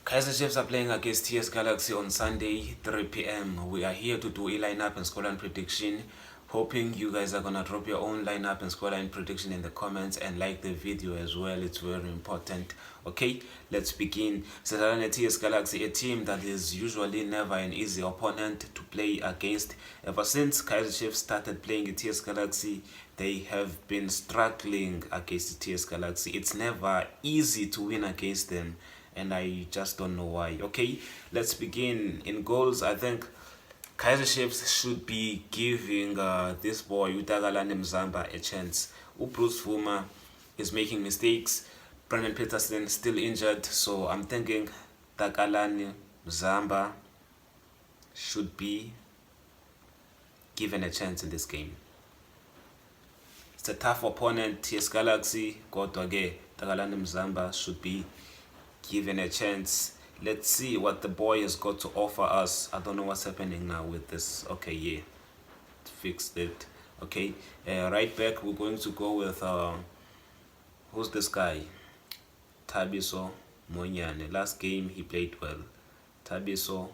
Kaiser Chiefs are playing against TS Galaxy on Sunday, 3 p.m. We are here to do a lineup and scoreline prediction. Hoping you guys are gonna drop your own lineup and scoreline prediction in the comments and like the video as well. It's very important. Okay, let's begin. Saturday TS Galaxy, a team that is usually never an easy opponent to play against. Ever since Kaiser Chiefs started playing TS Galaxy, they have been struggling against TS Galaxy. It's never easy to win against them, and I just don't know why. Okay, let's begin. In goals, I think Kaiser Chiefs should be giving this boy Utagalane Mzamba a chance. Bruce Vuma is making mistakes. Brandon Peterson still injured, so I'm thinking Takalani Mzamba should be given a chance in this game. It's a tough opponent, TS Galaxy. Kodwa ke Takalani Mzamba should be given a chance. Let's see what the boy has got to offer us. I don't know what's happening now with this. Okay, yeah, fixed it. Okay, right back we're going to go with who's this guy? Thabiso Monyane. Last game he played well. Thabiso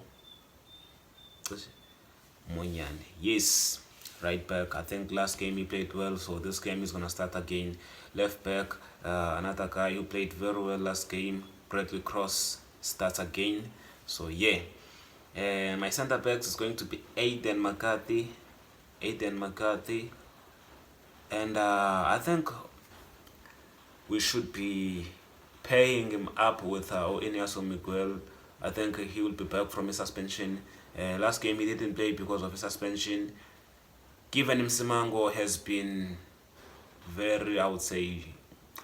Monyane. Yes, right back. I think last game he played well, so this game is gonna start again. Left back, another guy who played very well last game, Bradley Cross, starts again. So yeah, my center backs is going to be Aiden McCarthy, and I think we should be paying him up with Ineaso Miguel. I think he will be back from his suspension. Last game he didn't play because of his suspension. Given him Simango has been very, I would say,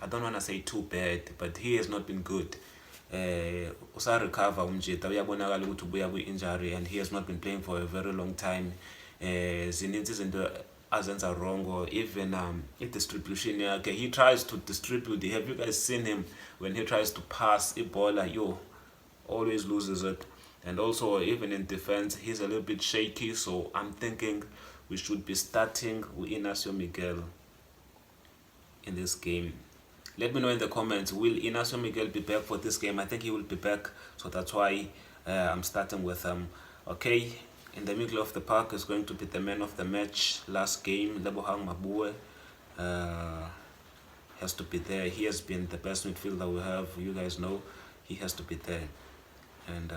I don't want to say too bad, but he has not been good. Recover uyabonakala ukuthi ubuya kwi-injury, and he has not been playing for a very long time. Zininzi izinto azenza wrong, or even i-distribution yakhe. He tries to distribute. Have you guys seen him when he tries to pass Ebola? Always loses it. And also even in defense he's a little bit shaky, so I'm thinking we should be starting with Inácio Miguel in this game. Let me know in the comments, will Inácio Miguel be back for this game? I think he will be back, so that's why I'm starting with him. Okay, in the middle of the park is going to be the man of the match last game, Lebohang Mabue. Has to be there. He has been the best midfielder we have. You guys know he has to be there. And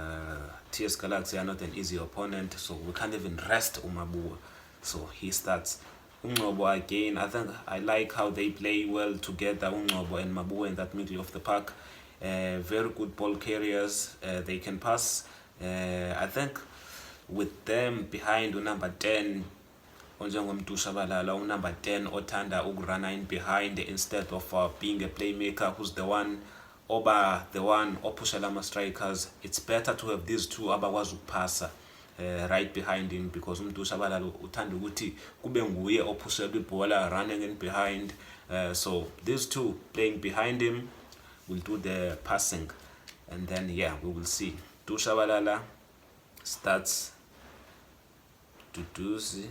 TS Galaxy are not an easy opponent, so we can't even rest Umabue. So he starts. Ungcobo again, I think I like how they play well together, Ungcobo and Mabue in that middle of the park. Very good ball carriers, they can pass. I think with them behind number 10, onjengomntu Shabalala, number 10 othanda ukurana in behind instead of being a playmaker who's the one the one opushela ama strikers. It's better to have these two abakwazi ukupasa right behind him, because umuntu Shabalala uthanda ukuthi kube nguye ophushela ibhola running in behind. So these two playing behind him will do the passing, and then yeah, we will see. Shabalala starts. Duduzi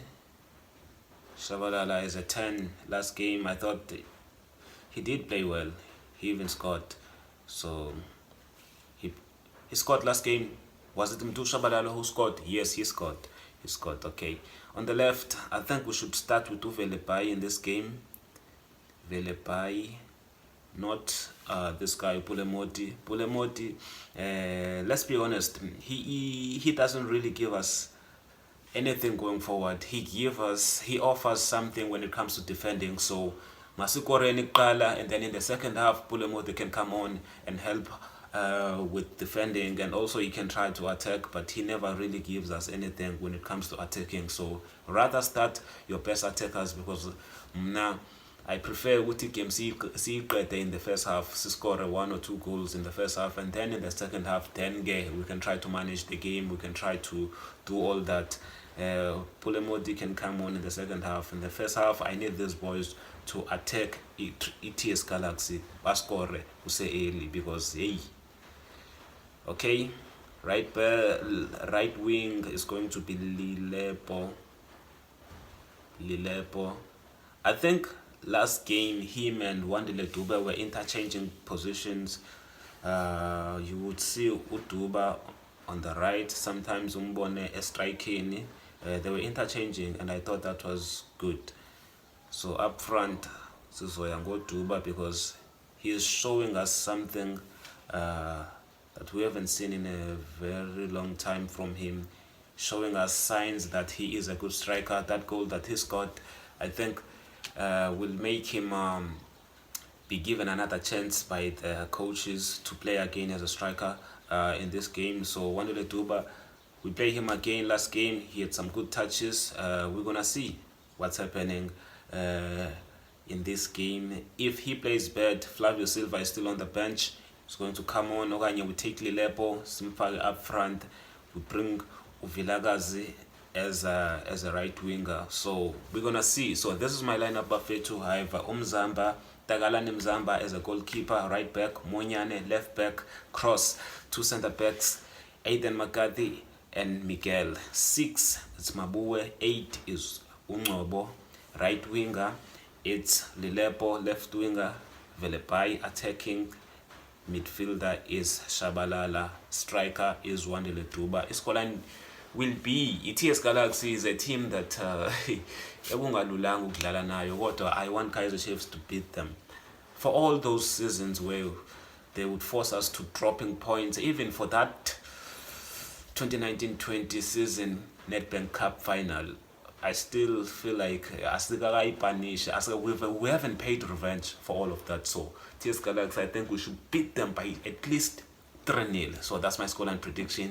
Shabalala is a 10. Last game I thought he did play well. He even scored. So he scored last game. Was it Mtu Shabalala who scored? Yes, he scored. He scored. Okay. On the left, I think we should start with Velepai in this game. Velepai, not this guy Pulemoti. Pulemoti, let's be honest, he doesn't really give us anything going forward. He offers something when it comes to defending. So Masikoreni Kala, and then in the second half Pulemoti can come on and help with defending, and also he can try to attack, but he never really gives us anything when it comes to attacking. So rather start your best attackers, because now I prefer Uti game see in the first half, score 1 or 2 goals in the first half, and then in the second half 10 we can try to manage the game, we can try to do all that. Pulemodi can come on in the second half. In the first half I need these boys to attack TS Galaxy, bascore use early, because hey. Okay, right wing is going to be Lilepo. I think last game him and Wandile Dube were interchanging positions. You would see Uduba on the right, sometimes Umbone striking. They were interchanging, and I thought that was good. So up front, Sizoya Duba, because he is showing us something that we haven't seen in a very long time from him, showing us signs that he is a good striker. That goal that he scored, I think, will make him be given another chance by the coaches to play again as a striker in this game. So Wandile Duba, we play him again last game. He had some good touches. We're gonna see what's happening in this game. If he plays bad, Flavio Silva is still on the bench. He's going to come on. Okanye we take Lilepo, Simfal up front. We bring Uvilagazi as a right winger. So we're gonna see. So this is my lineup Bafethu. I have Umzamba, Tagalani Mzamba as a goalkeeper, right back, Monyane, left back, Cross, two centre backs, Aiden McCarthy and Miguel. 6, it's Mabue. 8 is Ungobo, right winger. It's Lilepo, left winger. Velepai, attacking midfielder is Shabalala, striker is Wandile Duba. Iskolan will be iTS Galaxy is a team that ekungalulanga ukudlala nayo, kodwa I want Kaizer Chiefs to beat them. For all those seasons where they would force us to dropping points, even for that 2019-20 season Nedbank Cup final, I still feel like we haven't paid revenge for all of that. So TS Galaxy, I think we should beat them by at least 3-0. So that's my scoreline prediction.